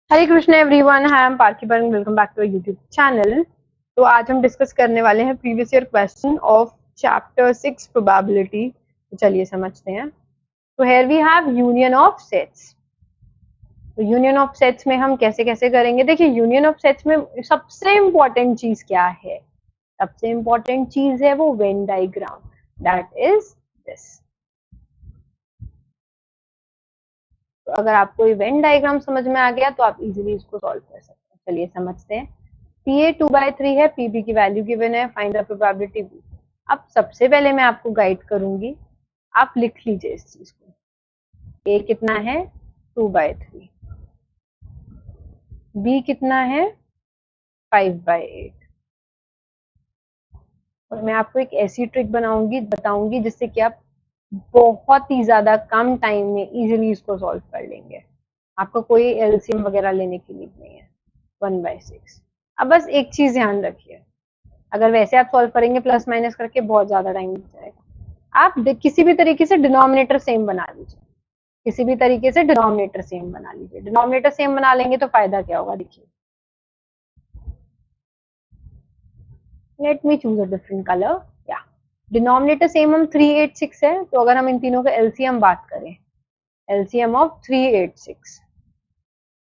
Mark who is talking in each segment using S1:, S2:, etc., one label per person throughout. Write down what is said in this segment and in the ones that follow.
S1: Hare Krishna everyone, I am पार्की बरन, welcome back to YouTube channel. तो आज हम डिस्कस करने वाले हैं previous year question of chapter 6 probability. तो चलिए समझते हैं। तो here we have union of sets. तो यूनियन ऑफ सेट्स में हम कैसे कैसे करेंगे, देखिए यूनियन ऑफ सेट्स में सबसे इंपॉर्टेंट चीज क्या है? सबसे इंपॉर्टेंट चीज है वो Venn diagram, that is this. तो अगर आपको ये वेन डायग्राम समझ में आ गया तो आप इजीली इसको सॉल्व कर सकते हैं। चलिए समझते हैं। पीए 2/3 है, पीबी की वैल्यू गिवन है, फाइंड द प्रोबेबिलिटी बी। अब सबसे पहले मैं आपको गाइड करूंगी, आप लिख लीजिए इस चीज को। ए कितना है? 2/3। बी कितना है? 5/8। और मैं आपको एक ऐसी ट्रिक बताऊंगी जिससे कि आप बहुत ही ज्यादा कम टाइम में इजीली इसको सॉल्व कर लेंगे। आपको कोई एलसीएम वगैरह लेने की नीड नहीं है। 1/6। अब बस एक चीज ध्यान रखिए, अगर वैसे आप सॉल्व करेंगे प्लस माइनस करके बहुत ज्यादा टाइम लग जाएगा। आप किसी भी तरीके से डिनोमिनेटर सेम बना लीजिए। किसी भी तरीके से डिनोमिनेटर सेम बना लीजिए। डिनोमिनेटर सेम बना लेंगे तो फायदा क्या होगा, देखिए। Let me choose a different colour. या डिनोमिनेटर सेम हम 386 है, तो अगर हम इन तीनों का एलसीएम बात करें, एलसीएम ऑफ 386,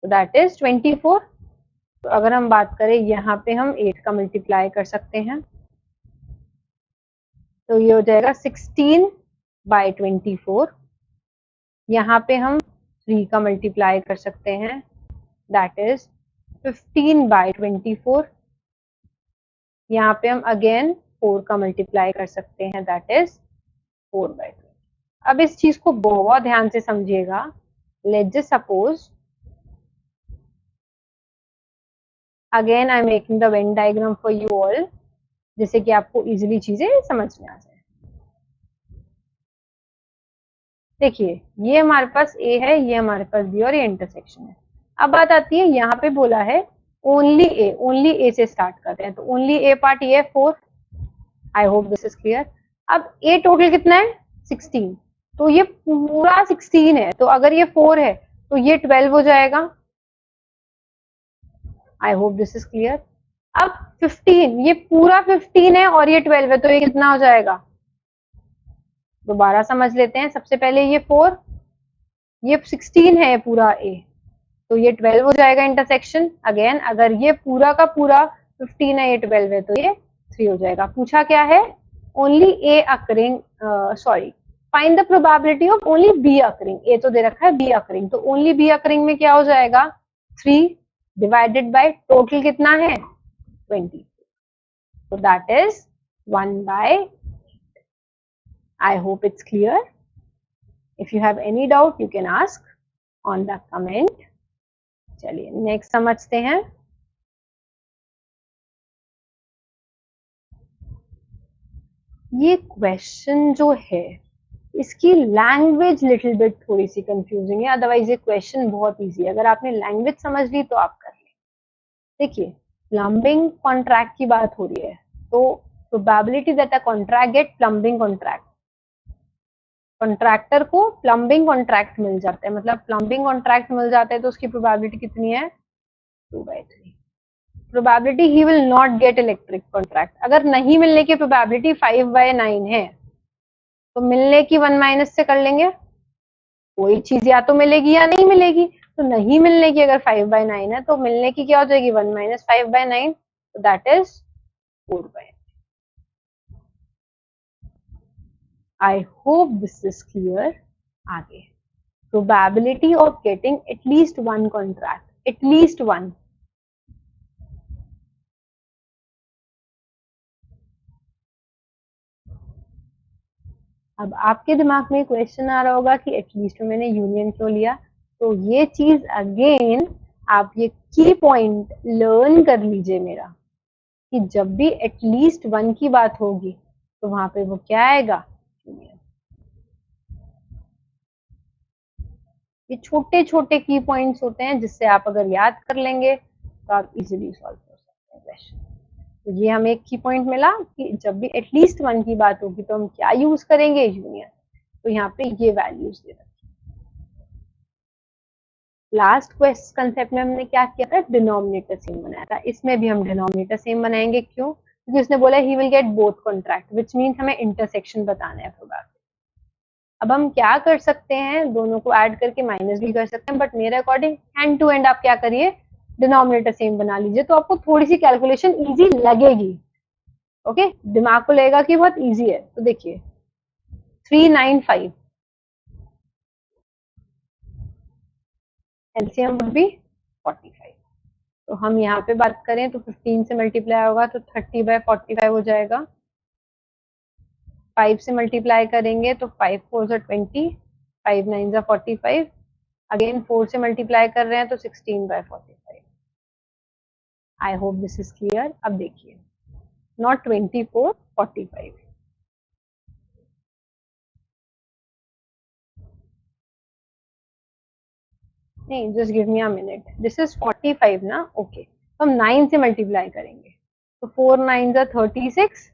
S1: तो दैट इज 24। तो अगर हम बात करें यहाँ पे हम 8 का मल्टीप्लाई कर सकते हैं, तो ये हो जाएगा 16/24। यहाँ पे हम 3 का मल्टीप्लाई कर सकते हैं, दैट इज 15/24। यहाँ पे हम अगेन 4 का मल्टीप्लाई कर सकते हैं, दैट इज 4/20। अब इस चीज को बहुत ध्यान से समझिएगा। Let's just suppose, again I am making the Venn diagram for you all, जिससे कि आपको इजीली चीजें समझ में आ जाए। देखिए ये हमारे पास ए है, ये हमारे पास बी और ये इंटरसेक्शन है। अब बात आती है, यहाँ पे बोला है ओनली ए से स्टार्ट करते हैं, तो ओनली ए पार्ट ये है 4। आई होप दिस इज क्लियर। अब ए टोटल कितना है? 16। तो ये पूरा 16 है, तो अगर ये 4 है तो ये 12 हो जाएगा। आई होप दिस इज क्लियर। अब 15, ये पूरा 15 है और ये 12 है, तो ये कितना हो जाएगा? दोबारा समझ लेते हैं। सबसे पहले ये 4, ये 16 है पूरा ए, तो ये 12 हो जाएगा इंटरसेक्शन। अगेन अगर ये पूरा का पूरा 15 है, ये 12 है, तो ये 3 हो जाएगा। पूछा क्या है? Only A occurring, sorry, find the probability of only B occurring. A तो दे रखा है, बी अकरिंग, तो ओनली बी अकरिंग में क्या हो जाएगा? 3 डिवाइडेड बाय टोटल कितना है? 20। तो that is 1/8। I hope it's clear. If you have any doubt, you can ask on the comment. चलिए नेक्स्ट समझते हैं। ये क्वेश्चन जो है, इसकी लैंग्वेज लिटिल बिट थोड़ी सी कंफ्यूजिंग है, अदरवाइज ये क्वेश्चन बहुत इजी है। अगर आपने लैंग्वेज समझ ली तो आप कर लें। देखिए प्लम्बिंग कॉन्ट्रैक्ट की बात हो रही है, तो probability that a contract get plumbing contract, contractor को प्लम्बिंग कॉन्ट्रैक्ट मिल जाता है, मतलब प्लम्बिंग कॉन्ट्रैक्ट मिल जाता है, तो उसकी प्रोबेबिलिटी कितनी है? 2/3। Probability he will not gate electric contract, अगर नहीं मिलने की प्रोबेबिलिटी 5/9 है, तो मिलने की 1 - से कर लेंगे। कोई चीज या तो मिलेगी या नहीं मिलेगी, तो नहीं मिलने की अगर 5/9 है, तो मिलने की क्या हो जाएगी? 1 - 5/9, तो that is 4/9। I hope this is clear. आगे probability of getting at least one contract, at least one. अब आपके दिमाग में क्वेश्चन आ रहा होगा कि एटलीस्ट मैंने यूनियन क्यों लिया? तो ये चीज अगेन आप ये की पॉइंट लर्न कर लीजिए मेरा, कि जब भी एटलीस्ट वन की बात होगी तो वहां पे वो क्या आएगा? यूनियन। ये छोटे छोटे की पॉइंट्स होते हैं, जिससे आप अगर याद कर लेंगे तो आप इजीली सॉल्व कर सकते हैं क्वेश्चन। तो ये हमें एक की पॉइंट मिला कि जब भी एटलीस्ट वन की बात होगी तो हम क्या यूज करेंगे? यूनियन। तो यहाँ पे ये वैल्यूज दे रखी। लास्ट क्वेश्चन कंसेप्ट में हमने क्या किया था, डिनोमिनेटर सेम बनाया था। इसमें भी हम डिनोमिनेटर सेम बनाएंगे। क्यों? क्योंकि उसने बोला he will get both contract, which means हमें इंटरसेक्शन बताना है प्रोबेबिलिटी। अब हम क्या कर सकते हैं, दोनों को ऐड करके माइनस भी कर सकते हैं, बट मेरे अकॉर्डिंग हैंड टू हैंड आप क्या करिए, डिनोमिनेटर सेम बना लीजिए, तो आपको थोड़ी सी कैलकुलेशन इजी लगेगी। ओके, दिमाग को लगेगा कि बहुत इजी है। तो देखिए 395 एलसीएम वुड बी 45। तो हम यहाँ पे बात करें तो 15 से मल्टीप्लाई होगा तो 30/45 हो जाएगा। 5 से मल्टीप्लाई करेंगे तो 5 4 से 20, 5 9 से 45, अगेन 4 से मल्टीप्लाई कर रहे हैं तो 16/45। आई होप दिस इज क्लियर। अब देखिए नॉट 24, 45। नहीं, just give me a minute, this is 45 ना। ओके, तो हम 9 से मल्टीप्लाई करेंगे तो 4 9 जा 36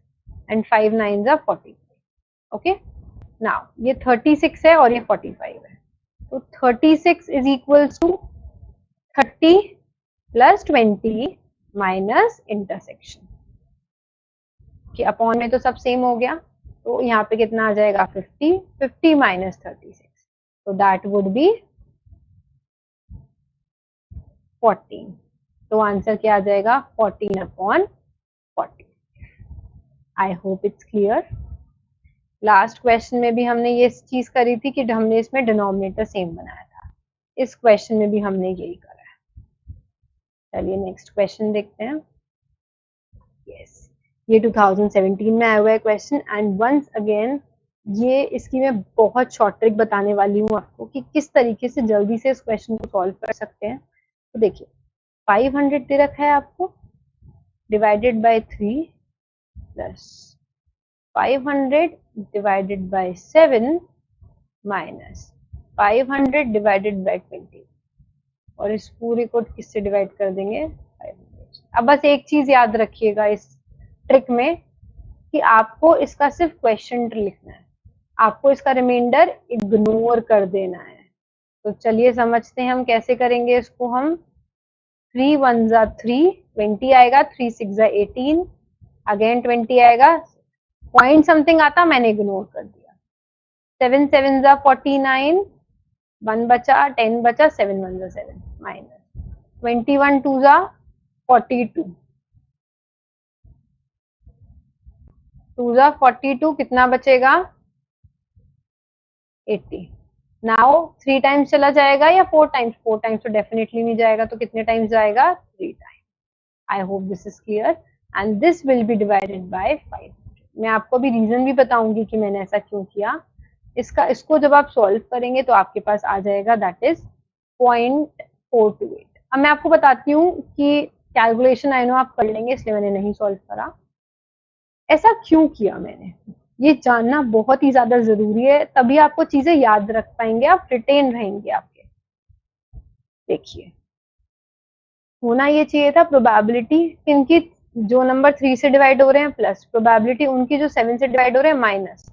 S1: एंड 5 9 जा 45। ओके, नाउ ये 36 है और ये 45 है, तो 36 is equals to 30 plus 20 minus intersection कि अपॉन में तो सब सेम हो गया, तो यहाँ पे कितना आ जाएगा 50, 50 माइनस 36, तो दैट वुड बी 14। तो आंसर क्या आ जाएगा 14/40। I hope it's clear. Last question में भी हमने ये चीज करी थी कि हमने इसमें डिनोमिनेटर सेम बनाया था, इस क्वेश्चन में भी हमने यही करा है। चलिए नेक्स्ट क्वेश्चन देखते हैं। यस, ये 2017 में आया हुआ है क्वेश्चन, एंड वंस अगेन ये इसकी मैं बहुत शॉर्ट ट्रिक बताने वाली हूँ आपको कि किस तरीके से जल्दी से इस क्वेश्चन को सॉल्व कर सकते हैं। तो देखिए 500 दे रखा है आपको, divided by 3 plus 500 divided by 7 minus 500 divided by 20, और इस पूरे को किससे डिवाइड कर देंगे 500। अब बस एक चीज याद रखिएगा इस ट्रिक में कि आपको इसका सिर्फ क्वेश्चन लिखना है, आपको इसका रिमाइंडर इग्नोर कर देना है। तो चलिए समझते हैं हम कैसे करेंगे इसको। हम 3 1 जा 3, 20 आएगा, 3 6 जा 18, अगेन 20 आएगा, पॉइंट समथिंग आता मैंने इग्नोर कर दिया। 7 7 जा 49, 1 बचा, 10 बचा, 7 1 जा 7 माइनस 21 2 जा 42, 2 जा 42, कितना बचेगा 80। नाउ 3 टाइम्स चला जाएगा या 4 टाइम्स, 4 टाइम्स तो डेफिनेटली नहीं जाएगा, तो कितने टाइम्स जाएगा 3 times. I hope this is clear, and this will be divided by 5। मैं आपको भी रीजन भी बताऊंगी कि मैंने ऐसा क्यों किया। इसको जब आप सॉल्व करेंगे तो आपके पास आ जाएगा दैट इज 0.428। अब मैं आपको बताती हूँ कि कैलकुलेशन आई नो आप कर लेंगे, इसलिए मैंने नहीं सॉल्व करा। ऐसा क्यों किया मैंने, ये जानना बहुत ही ज्यादा जरूरी है, तभी आपको चीजें याद रख पाएंगे, आप रिटेन रहेंगे आपके। देखिए होना ये चाहिए था प्रोबेबिलिटी इनकी जो नंबर 3 से डिवाइड हो रहे हैं प्लस, प्रोबेबिलिटी उनकी जो 7 से डिवाइड हो रहे हैं माइनस,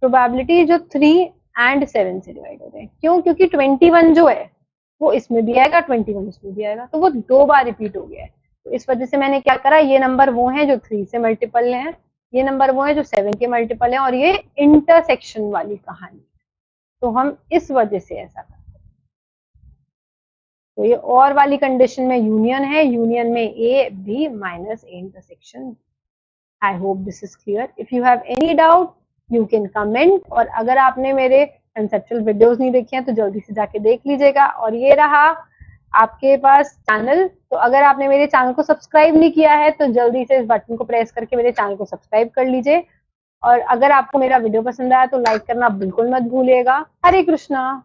S1: प्रोबेबिलिटी जो 3 एंड 7 से डिवाइड हो रहे हैं। क्यों? क्योंकि 21 जो है वो इसमें भी आएगा, 21 इसमें भी आएगा, तो वो 2 बार रिपीट हो गया है। तो इस वजह से मैंने क्या करा, ये नंबर वो है जो 3 से मल्टीपल है, ये नंबर वो है जो 7 के मल्टीपल है, और ये इंटरसेक्शन वाली कहानी, तो हम इस वजह से ऐसा करते हैं। तो ये और वाली कंडीशन में यूनियन है, यूनियन में A B minus A intersection. I hope this is clear. If you have any doubt you can comment, और अगर आपने मेरे कंसेप्चुअल वीडियोस नहीं देखे हैं तो जल्दी से जाके देख लीजिएगा। और ये रहा आपके पास चैनल, तो अगर आपने मेरे चैनल को सब्सक्राइब नहीं किया है तो जल्दी से इस बटन को प्रेस करके मेरे चैनल को सब्सक्राइब कर लीजिए, और अगर आपको मेरा वीडियो पसंद आया तो लाइक करना बिल्कुल मत भूलिएगा। हरे कृष्णा।